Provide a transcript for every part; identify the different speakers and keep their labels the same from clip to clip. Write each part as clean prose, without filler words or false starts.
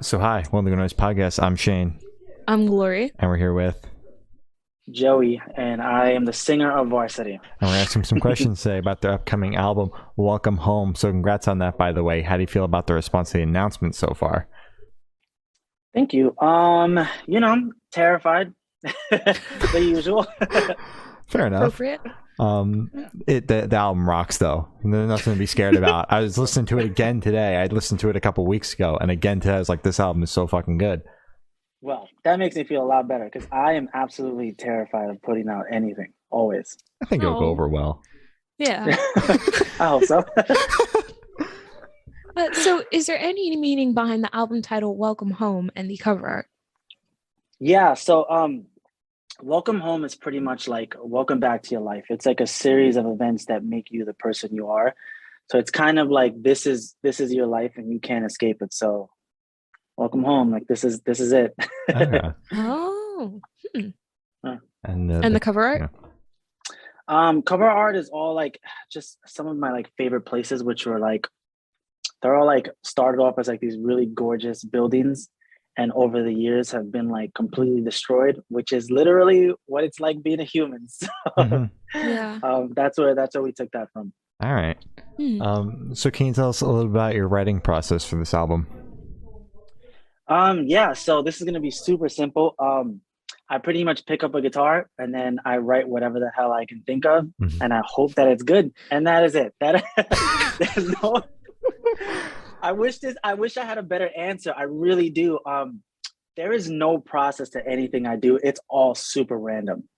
Speaker 1: So hi, welcome to the Noise Podcast. I'm Shane,
Speaker 2: I'm Glory.
Speaker 1: and we're here with,
Speaker 3: Joey, and I am the singer of VRSTY.
Speaker 1: and we're asking some questions today about their upcoming album, Welcome Home. So congrats on that, by the way. How do you feel about the response to the announcement so far?
Speaker 3: Thank you. Terrified, the usual.
Speaker 1: Fair enough.
Speaker 2: Appropriate.
Speaker 1: The album rocks though. There's nothing to be scared about. I was listening to it again today. I listened to it a couple weeks ago, and again today I was like, this album is so fucking good.
Speaker 3: Well, that makes me feel a lot better because I am absolutely terrified of putting out anything. Always.
Speaker 1: I think it'll go
Speaker 2: Oh.
Speaker 1: over well.
Speaker 2: Yeah.
Speaker 3: I hope so.
Speaker 2: So is there any meaning behind the album title Welcome Home and the cover art?
Speaker 3: Yeah. So, Welcome Home is pretty much like welcome back to your life. It's like a series of events that make you the person you are. So it's kind of like this is your life and you can't escape it. So welcome home. Like this is it.
Speaker 1: Okay.
Speaker 2: Oh.
Speaker 1: And
Speaker 2: And the cover art?
Speaker 3: Cover art is all like just some of my like favorite places, which were like they're all like started off as like these really gorgeous buildings, and over the years have been like completely destroyed, which is literally what it's like being a human. So
Speaker 1: Mhm.
Speaker 2: Yeah.
Speaker 3: that's where we took that from.
Speaker 1: All right.
Speaker 2: Hmm.
Speaker 1: So can you tell us a little about your writing process for this album?
Speaker 3: Yeah, so this is gonna be super simple. I pretty much pick up a guitar and then I write whatever the hell I can think of,
Speaker 1: Mhm.
Speaker 3: and I hope that it's good. And that is it. That there's no. I wish I had a better answer. I really do. There is no process to anything I do. It's all super random.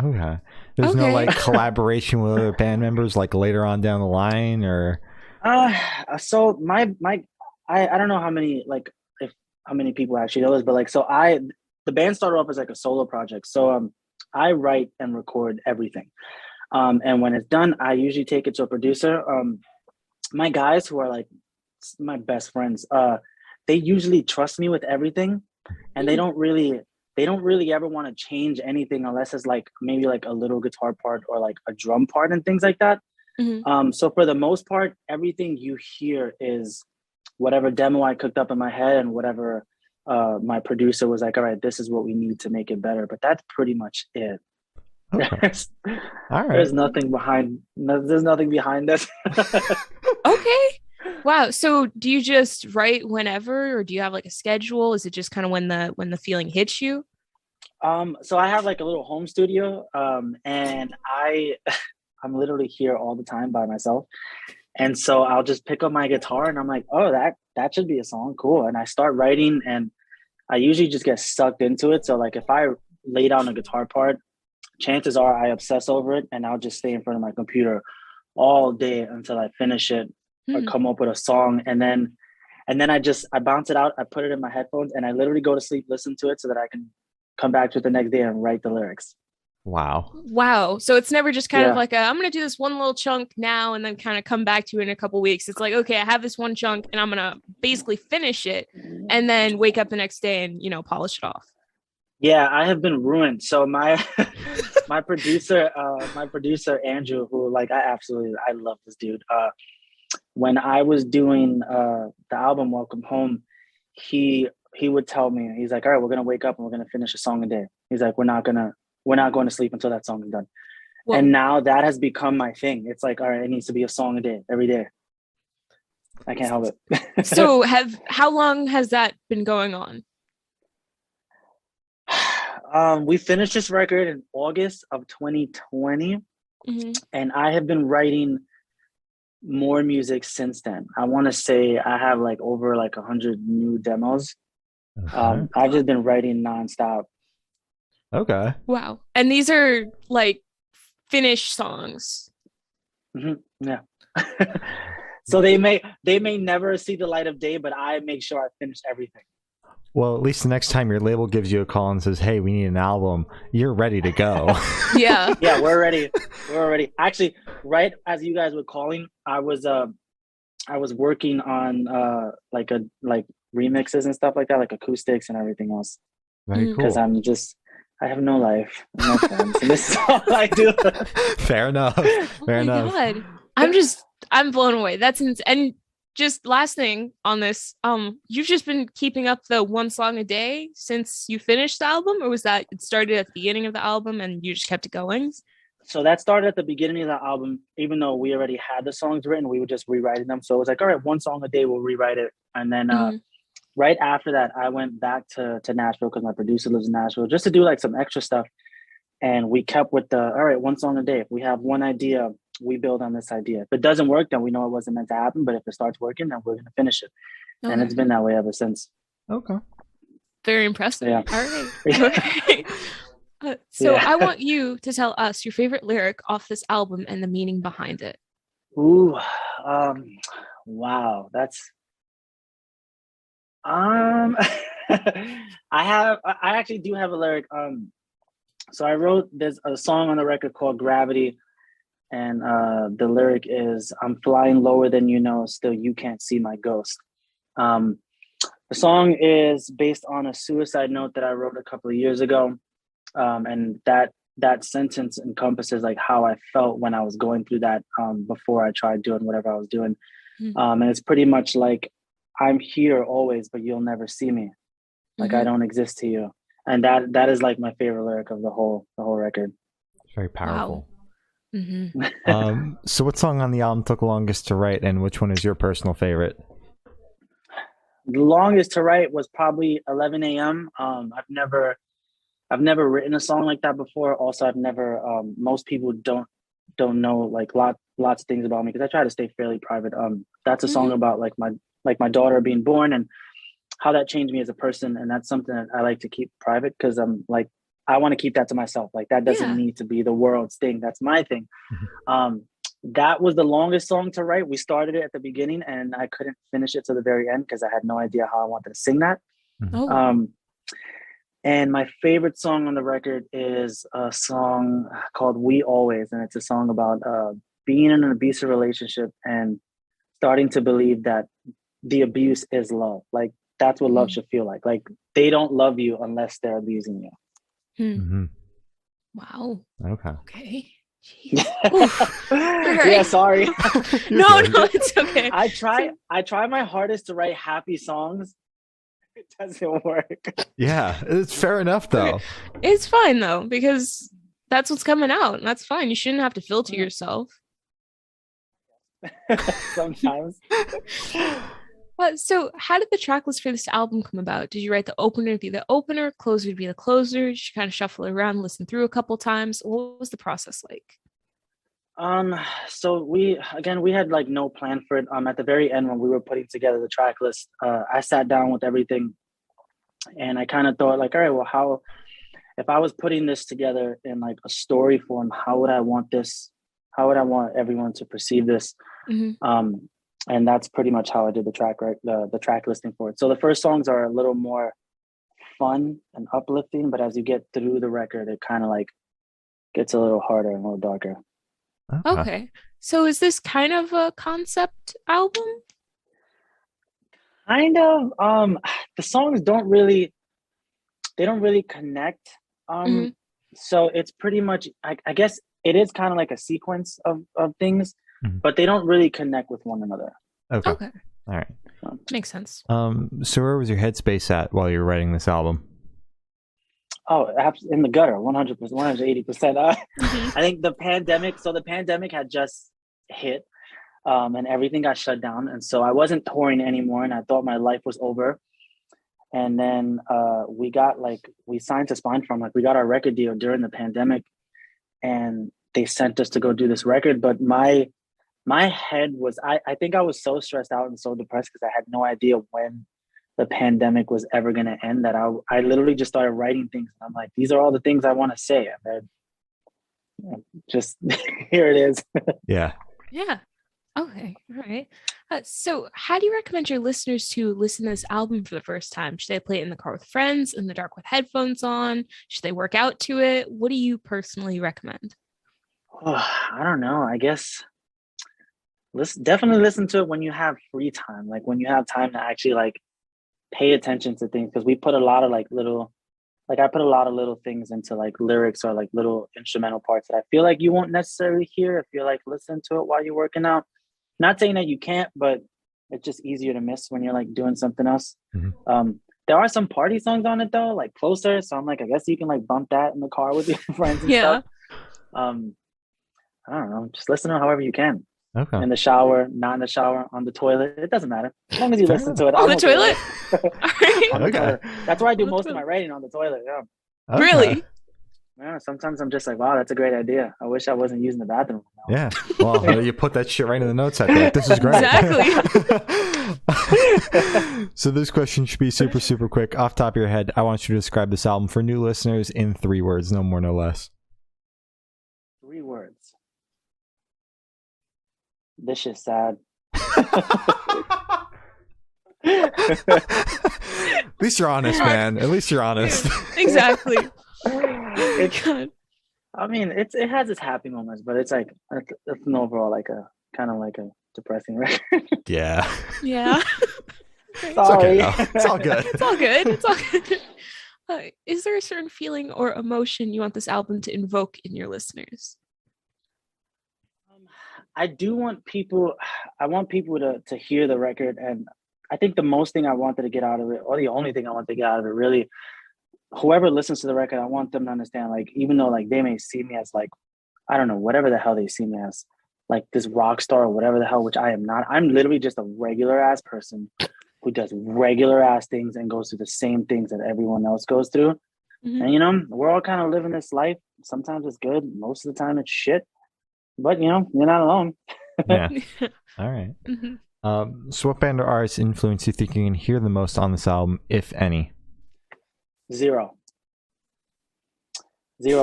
Speaker 1: Okay. There's no
Speaker 2: Okay.
Speaker 1: like collaboration with other band members like later on down the line, or
Speaker 3: So I don't know how many how many people actually know this, but like the band started off as like a solo project. So I write and record everything. And when it's done, I usually take it to a producer. My guys who are like my best friends, they usually trust me with everything, and they don't really ever want to change anything unless it's like maybe like a little guitar part or like a drum part and things like that.
Speaker 2: Mhm.
Speaker 3: So for the most part, everything you hear is whatever demo I cooked up in my head and whatever my producer was like, all right, this is what we need to make it better. But that's pretty much it.
Speaker 1: okay.
Speaker 3: There's,
Speaker 1: All right.
Speaker 3: there's nothing behind. There's nothing behind this.
Speaker 2: Okay. Wow. So do you just write whenever, or do you have like a schedule? Is it just kind of when the feeling hits you?
Speaker 3: So I have like a little home studio, and I'm literally here all the time by myself. And so I'll just pick up my guitar and I'm like, oh, that should be a song. Cool. And I start writing and I usually just get sucked into it. So like if I lay down a guitar part, chances are I obsess over it and I'll just stay in front of my computer all day until I finish it or
Speaker 2: Hmm.
Speaker 3: come up with a song. And then I bounce it out, I put it in my headphones and I literally go to sleep, listen to it so that I can come back to it the next day and write the lyrics.
Speaker 1: Wow.
Speaker 2: Wow. So it's never just kind of
Speaker 3: Yeah.
Speaker 2: like I'm going to do this one little chunk now and then kind of come back to it in a couple weeks. It's like, okay, I have this one chunk and I'm going to basically finish it and then wake up the next day and, polish it off.
Speaker 3: Yeah, I have been ruined. So my my producer Andrew, who like I love this dude. When I was doing the album Welcome Home, he would tell me, he's like, all right, we're gonna wake up and we're gonna finish a song a day. He's like, we're not going to sleep until that song is done.
Speaker 2: Well,
Speaker 3: And now that has become my thing. It's like, all right, it needs to be a song a day, every day. I can't help it.
Speaker 2: so how long has that been going on?
Speaker 3: We finished this record in August of 2020,
Speaker 2: Mhm.
Speaker 3: and I have been writing more music since then. I want to say I have like over like 100 new demos.
Speaker 1: Okay.
Speaker 3: I've just been writing nonstop.
Speaker 1: Okay.
Speaker 2: Wow. And these are like finished songs.
Speaker 3: Yeah. So they may never see the light of day, but I make sure I finish everything.
Speaker 1: Well, at least the next time your label gives you a call and says, "Hey, we need an album," you're ready to go.
Speaker 2: Yeah.
Speaker 3: Yeah, we're ready. We're ready. Actually, right as you guys were calling, I was working on like remixes and stuff like that, like acoustics and everything else.
Speaker 1: Very
Speaker 3: Because
Speaker 1: cool.
Speaker 3: I have no life, no friends, and this is all I do.
Speaker 1: Fair enough.
Speaker 2: Oh
Speaker 1: Fair
Speaker 2: my
Speaker 1: enough.
Speaker 2: God. I'm blown away. That's and just last thing on this, you've just been keeping up the one song a day since you finished the album, or was that it started at the beginning of the album and you just kept it going?
Speaker 3: So that started at the beginning of the album. Even though we already had the songs written, we were just rewriting them. So it was like, all right, one song a day, we'll rewrite it. And then right after that, I went back to Nashville because my producer lives in Nashville just to do like some extra stuff. And we kept with the, all right, one song a day. If we have one idea, we build on this idea. If it doesn't work, then we know it wasn't meant to happen. But if it starts working, then we're going to finish it. Okay. And it's been that way ever since.
Speaker 1: Okay.
Speaker 2: Very impressive.
Speaker 3: Yeah.
Speaker 2: All right. Okay. I want you to tell us your favorite lyric off this album and the meaning behind it.
Speaker 3: Ooh, wow. That's, I actually do have a lyric. So I wrote, there's a song on the record called Gravity. And the lyric is, I'm flying lower than you know, still you can't see my ghost. The song is based on a suicide note that I wrote a couple of years ago. And that sentence encompasses like how I felt when I was going through that before I tried doing whatever I was doing. And it's pretty much like, I'm here always, but you'll never see me. Like I don't exist to you. And that is like my favorite lyric of the whole record.
Speaker 1: It's very powerful.
Speaker 2: Wow.
Speaker 1: So what song on the album took longest to write, and which one is your personal favorite?
Speaker 3: The longest to write was probably 11 a.m. I've never written a song like that before. Also, I've never most people don't know like lots of things about me because I try to stay fairly private. That's a song about like my daughter being born and how that changed me as a person, and that's something that I like to keep private because I'm like, I want to keep that to myself. Like that doesn't need to be the world's thing. That's my thing. That was the longest song to write. We started it at the beginning and I couldn't finish it to the very end because I had no idea how I wanted to sing that. And my favorite song on the record is a song called We Always. And it's a song about being in an abusive relationship and starting to believe that the abuse is love. Like that's what love should feel like. Like they don't love you unless they're abusing you.
Speaker 2: Wow.
Speaker 3: Okay.
Speaker 2: Right.
Speaker 3: Yeah, sorry.
Speaker 2: No, it's okay.
Speaker 3: I try my hardest to write happy songs. It doesn't work.
Speaker 1: Yeah, it's fair enough though.
Speaker 2: It's fine though, because that's what's coming out, and that's fine. You shouldn't have to filter yourself.
Speaker 3: Sometimes.
Speaker 2: So how did the track list for this album come about? Did you write the opener to be the opener, closer to be the closer? Did you kind of shuffle it around, listen through a couple times? What was the process like?
Speaker 3: So we had like no plan for it. At the very end when we were putting together the track list, I sat down with everything and I kind of thought like, all right, well, if I was putting this together in like a story form, how would I want everyone to perceive this? And that's pretty much how I did the track listing for it. So the first songs are a little more fun and uplifting, but as you get through the record, it kind of like gets a little harder and a little darker.
Speaker 2: Okay. So is this kind of a concept album?
Speaker 3: Kind of. The songs don't really connect. So it's pretty much, I guess it is kind of like a sequence of things, but they don't really connect with one another.
Speaker 1: Okay. All right.
Speaker 2: Makes sense.
Speaker 1: So where was your headspace at while you were writing this album?
Speaker 3: Oh, in the gutter, 100%, 180%. I think the pandemic had just hit and everything got shut down. And so I wasn't touring anymore and I thought my life was over. And then we signed to Spinefarm, like we got our record deal during the pandemic and they sent us to go do this record. But my head was, I think I was so stressed out and so depressed because I had no idea when the pandemic was ever going to end that I literally just started writing things. And I'm like, these are all the things I want to say. And then just here it is.
Speaker 2: Yeah. Okay. All right. So how do you recommend your listeners to listen to this album for the first time? Should they play it in the car with friends, in the dark with headphones on? Should they work out to it? What do you personally recommend?
Speaker 3: I don't know. I guess definitely listen to it when you have free time. Like when you have time to actually like pay attention to things, because we put a lot of I put a lot of little things into like lyrics or like little instrumental parts that I feel like you won't necessarily hear if you're like listening to it while you're working out. Not saying that you can't, but it's just easier to miss when you're like doing something else.
Speaker 1: Mhm.
Speaker 3: There are some party songs on it though, like Closer. So I'm like, I guess you can like bump that in the car with your friends and
Speaker 2: Yeah.
Speaker 3: stuff. I don't know, just listen to it however you can.
Speaker 1: Okay.
Speaker 3: In the shower, not in the shower, on the toilet. It doesn't matter. As long as you
Speaker 1: Fair
Speaker 3: listen
Speaker 1: enough.
Speaker 3: to it.
Speaker 2: On
Speaker 3: I'm
Speaker 2: the
Speaker 3: okay with
Speaker 2: toilet?
Speaker 3: it.
Speaker 2: All right.
Speaker 3: On the
Speaker 1: Okay.
Speaker 3: toilet. That's where I do
Speaker 2: On the
Speaker 3: most of
Speaker 2: toilet.
Speaker 3: my writing, on the toilet. Yeah.
Speaker 1: Okay.
Speaker 2: Really?
Speaker 3: Yeah. Sometimes I'm just like, wow, that's a great idea. I wish I wasn't using the bathroom now.
Speaker 1: Yeah. Well, you put that shit right in the notes. I think this is great.
Speaker 2: Exactly.
Speaker 1: So this question should be super, super quick. Off the top of your head, I want you to describe this album for new listeners in 3 words, no more, no less.
Speaker 3: 3 words. This shit's sad.
Speaker 1: At least you're honest, man. At least you're honest.
Speaker 2: Exactly.
Speaker 3: It's,
Speaker 2: God.
Speaker 3: I mean, it has its happy moments, but it's like it's an overall like a kind of like a depressing record.
Speaker 1: Yeah.
Speaker 2: Yeah.
Speaker 1: It's okay,
Speaker 3: Sorry.
Speaker 1: though. It's all good.
Speaker 2: It's all good. It's all good. Is there a certain feeling or emotion you want this album to invoke in your listeners?
Speaker 3: I do want people. I want people to hear the record, and I think the most thing I wanted to get out of it, or the only thing I want to get out of it, really, whoever listens to the record, I want them to understand, like, even though like they may see me as like, I don't know, whatever the hell they see me as, like this rock star or whatever the hell, which I am not. I'm literally just a regular ass person who does regular ass things and goes through the same things that everyone else goes through.
Speaker 2: Mhm.
Speaker 3: And you know, we're all kind of living this life. Sometimes it's good, most of the time it's shit. But you know, you're not alone.
Speaker 1: Yeah. All right.
Speaker 2: Mhm.
Speaker 1: So what band or artist influence you think you can hear the most on this album, if any?
Speaker 3: 0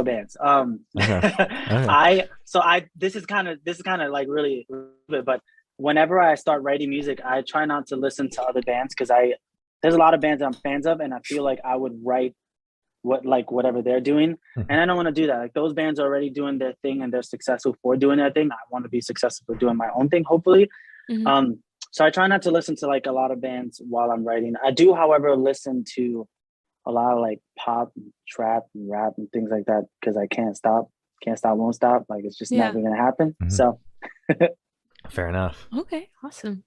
Speaker 3: bands.
Speaker 1: Okay.
Speaker 3: This is kind of like really, but whenever I start writing music, I try not to listen to other bands because there's a lot of bands that I'm fans of, and I feel like I would write whatever they're doing, and I don't want to do that. Like those bands are already doing their thing and they're successful for doing their thing. I want to be successful for doing my own thing, hopefully.
Speaker 2: Mhm.
Speaker 3: So I try not to listen to like a lot of bands while I'm writing. I do, however, listen to a lot of like pop, and trap, and rap and things like that because I can't stop, won't stop. Like it's just
Speaker 2: Yeah.
Speaker 3: never gonna happen.
Speaker 1: Mhm.
Speaker 3: So
Speaker 1: Fair enough.
Speaker 2: Okay, awesome.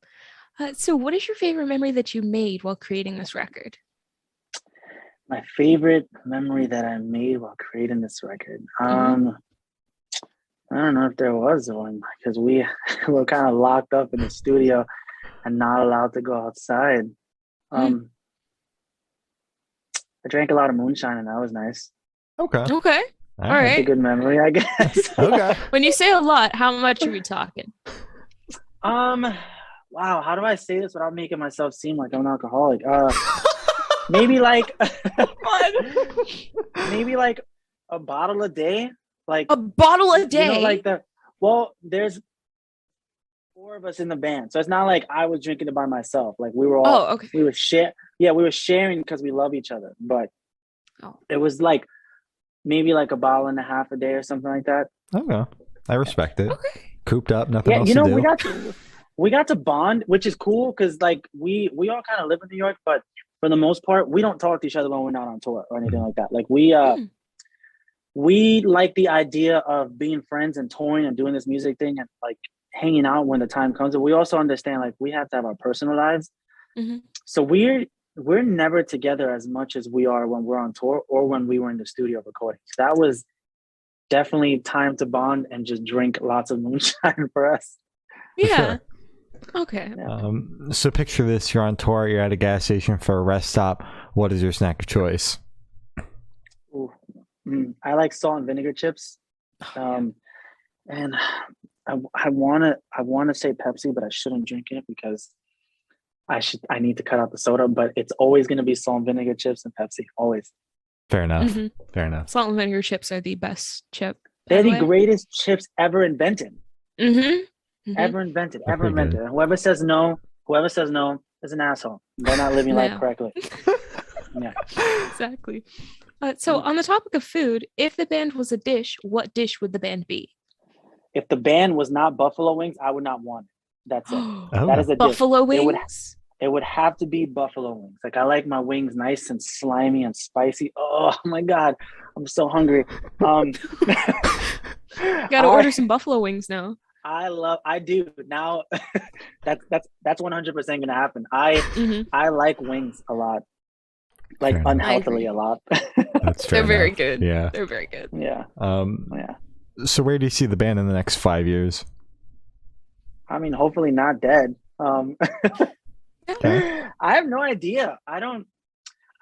Speaker 2: So what is your favorite memory that you made while creating this record?
Speaker 3: my favorite memory that I made while creating this record.
Speaker 2: Mhm.
Speaker 3: I don't know if there was one because we were kind of locked up in the studio and not allowed to go outside. I drank a lot of moonshine and that was nice.
Speaker 1: Okay.
Speaker 2: Okay.
Speaker 1: All
Speaker 2: All
Speaker 3: That's a
Speaker 2: right.
Speaker 3: good memory, I guess.
Speaker 1: Okay.
Speaker 2: When you say a lot, how much are we talking?
Speaker 3: Wow, how do I say this without making myself seem like I'm an alcoholic? Maybe like maybe like a bottle a day. Like
Speaker 2: A bottle a day?
Speaker 3: You know, there's 4 of us in the band. So it's not like I was drinking it by myself. Like we were all
Speaker 2: okay.
Speaker 3: we were sharing because we love each other. But it was like maybe like a bottle and a half a day or something like that.
Speaker 1: Okay. I respect it.
Speaker 2: Okay.
Speaker 1: Cooped up, nothing
Speaker 3: Yeah,
Speaker 1: else
Speaker 3: you know,
Speaker 1: to do.
Speaker 3: we got to bond, which is cool because like we all kind of live in New York, but for the most part, we don't talk to each other when we're not on tour or anything like that. Like we like the idea of being friends and touring and doing this music thing and like hanging out when the time comes. And we also understand like we have to have our personal lives.
Speaker 2: Mhm.
Speaker 3: So we're never together as much as we are when we're on tour or when we were in the studio recording. So that was definitely time to bond and just drink lots of moonshine for us.
Speaker 2: Yeah. Okay.
Speaker 1: So picture this: you're on tour, you're at a gas station for a rest stop. What is your snack of choice?
Speaker 3: Ooh. I like salt and vinegar chips. And I wanna say Pepsi, but I shouldn't drink it because I need to cut out the soda, but it's always gonna be salt and vinegar chips and Pepsi. Always.
Speaker 1: Fair enough.
Speaker 2: Mhm.
Speaker 1: Fair enough.
Speaker 2: Salt and vinegar chips are the best chip.
Speaker 3: They're the greatest chips ever invented.
Speaker 2: Mm-hmm.
Speaker 3: Ever invented.
Speaker 1: They're
Speaker 3: Ever
Speaker 1: pretty
Speaker 3: invented. And whoever says no is an asshole. They're not living life
Speaker 2: Yeah.
Speaker 3: correctly. Yeah.
Speaker 2: Exactly. So on the topic of food, if the band was a dish, what dish would the band be?
Speaker 3: If the band was not buffalo wings, I would not want it. That's it.
Speaker 1: Oh.
Speaker 3: That is a dish.
Speaker 2: Buffalo
Speaker 3: It would
Speaker 2: wings?
Speaker 3: It would have to be buffalo wings. Like I like my wings nice and slimy and spicy. Oh my God. I'm so hungry.
Speaker 2: Gotta order some buffalo wings now.
Speaker 3: I do now. That's 100% gonna happen. I like wings a lot, like
Speaker 1: Fair enough.
Speaker 3: unhealthily a lot.
Speaker 1: That's fair
Speaker 2: They're very
Speaker 1: enough.
Speaker 2: good.
Speaker 1: Yeah.
Speaker 2: They're very good.
Speaker 3: Yeah, yeah.
Speaker 1: So where do you see the band in the next 5 years?
Speaker 3: I mean, hopefully not dead.
Speaker 1: Okay.
Speaker 3: I have no idea. I don't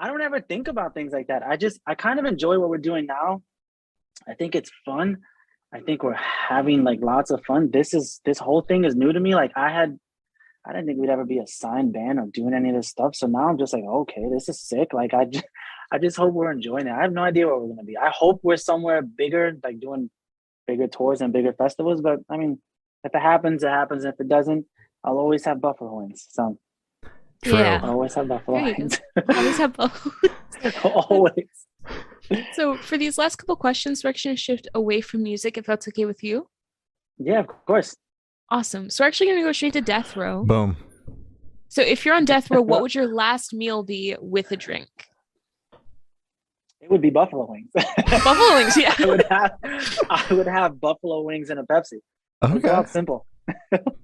Speaker 3: ever think about things like that. I kind of enjoy what we're doing now. I think it's fun. I think we're having like lots of fun. This whole thing is new to me. Like I didn't think we'd ever be a signed band or doing any of this stuff. So now I'm just like, okay, this is sick. Like I just hope we're enjoying it. I have no idea where we're gonna be. I hope we're somewhere bigger, like doing bigger tours and bigger festivals. But I mean, if it happens, it happens. If it doesn't, I'll always have buffalo wings. So
Speaker 1: True.
Speaker 2: Yeah.
Speaker 3: I'll always have buffalo
Speaker 2: There you
Speaker 3: wings.
Speaker 2: Always have both.
Speaker 3: Always.
Speaker 2: So for these last couple questions, we're actually going to shift away from music, if that's okay with you.
Speaker 3: Yeah, of course.
Speaker 2: Awesome. So we're actually going to go straight to death row.
Speaker 1: Boom.
Speaker 2: So if you're on death row, what would your last meal be with a drink?
Speaker 3: It would be buffalo wings.
Speaker 2: Buffalo wings, yeah.
Speaker 3: I would have buffalo wings and a Pepsi. It's
Speaker 1: Okay.
Speaker 3: all simple.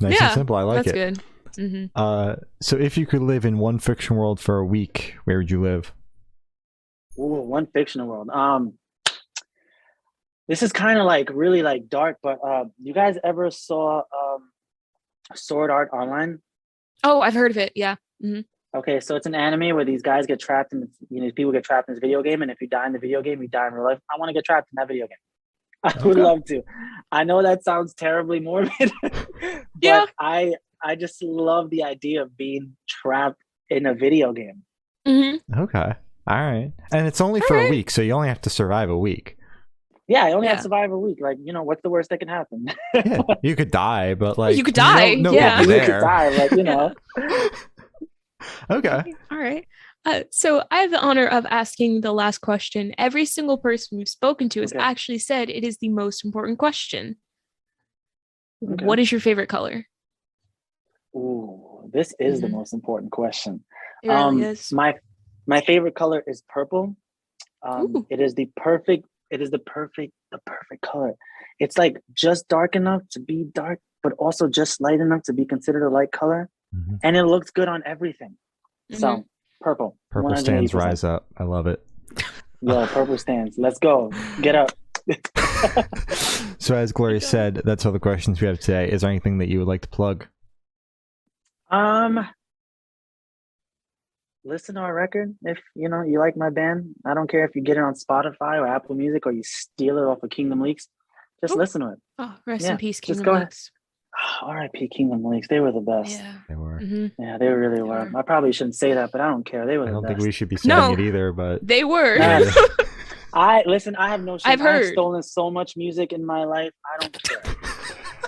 Speaker 1: Nice and simple. I like
Speaker 2: that's
Speaker 1: it.
Speaker 2: good. Mm-hmm.
Speaker 1: So if you could live in one fiction world for a week, where would you live?
Speaker 3: Ooh, one fictional world. This is kind of like really like dark, but you guys ever saw Sword Art Online?
Speaker 2: Oh, I've heard of it. Yeah. Mm-hmm.
Speaker 3: Okay, so it's an anime where these guys get trapped in, people get trapped in this video game, and if you die in the video game, you die in real life. I want to get trapped in that video game. I would love to. I know that sounds terribly morbid, but
Speaker 2: Yeah.
Speaker 3: I just love the idea of being trapped in a video game.
Speaker 2: Mm-hmm.
Speaker 1: Okay. All right. And it's only for a week, so you only have to survive a week.
Speaker 3: Yeah, I only have to survive a week. Like, what's the worst that can happen?
Speaker 1: Yeah, you could die, but like
Speaker 2: You could die, yeah.
Speaker 3: You could die, like,
Speaker 1: Okay.
Speaker 2: All right. So I have the honor of asking the last question. Every single person we've spoken to has actually said it is the most important question. Okay. What is your favorite color?
Speaker 3: Ooh, this is the most important question.
Speaker 2: It really is.
Speaker 3: My favorite color is purple. It is the perfect color. It's like just dark enough to be dark, but also just light enough to be considered a light color. Mm-hmm. And it looks good on everything. Mm-hmm. So purple.
Speaker 1: Purple stands rise up. I love it.
Speaker 3: Yo, purple stands. Let's go. Get up.
Speaker 1: So as Gloria said, that's all the questions we have today. Is there anything that you would like to plug?
Speaker 3: Listen to our record. If you like my band, I don't care if you get it on Spotify or Apple Music or you steal it off of Kingdom Leaks. Just listen to it.
Speaker 2: Oh, rest in peace, Kingdom Leaks.
Speaker 3: R.I.P. Kingdom Leaks. They were the best.
Speaker 2: Yeah,
Speaker 1: they were.
Speaker 2: Mm-hmm.
Speaker 3: Yeah, they really were. I probably shouldn't say that, but I don't care. They were. I
Speaker 1: don't
Speaker 3: the
Speaker 1: think
Speaker 3: best.
Speaker 1: we should be saying it either, but
Speaker 2: they were.
Speaker 3: I have no shame.
Speaker 2: I've heard.
Speaker 3: I've stolen so much music in my life. I don't care.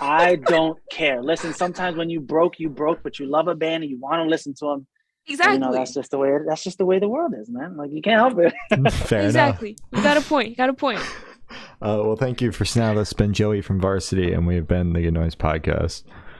Speaker 3: I don't care. Listen, sometimes when you broke, but you love a band and you want to listen to them.
Speaker 2: Exactly.
Speaker 3: That's just the way the world is, man. Like, you can't help it.
Speaker 1: Fair
Speaker 2: exactly.
Speaker 1: enough.
Speaker 2: You got a point.
Speaker 1: Well, thank you for now. That's been Joey from VRSTY, and we have been the Good Noise Podcast.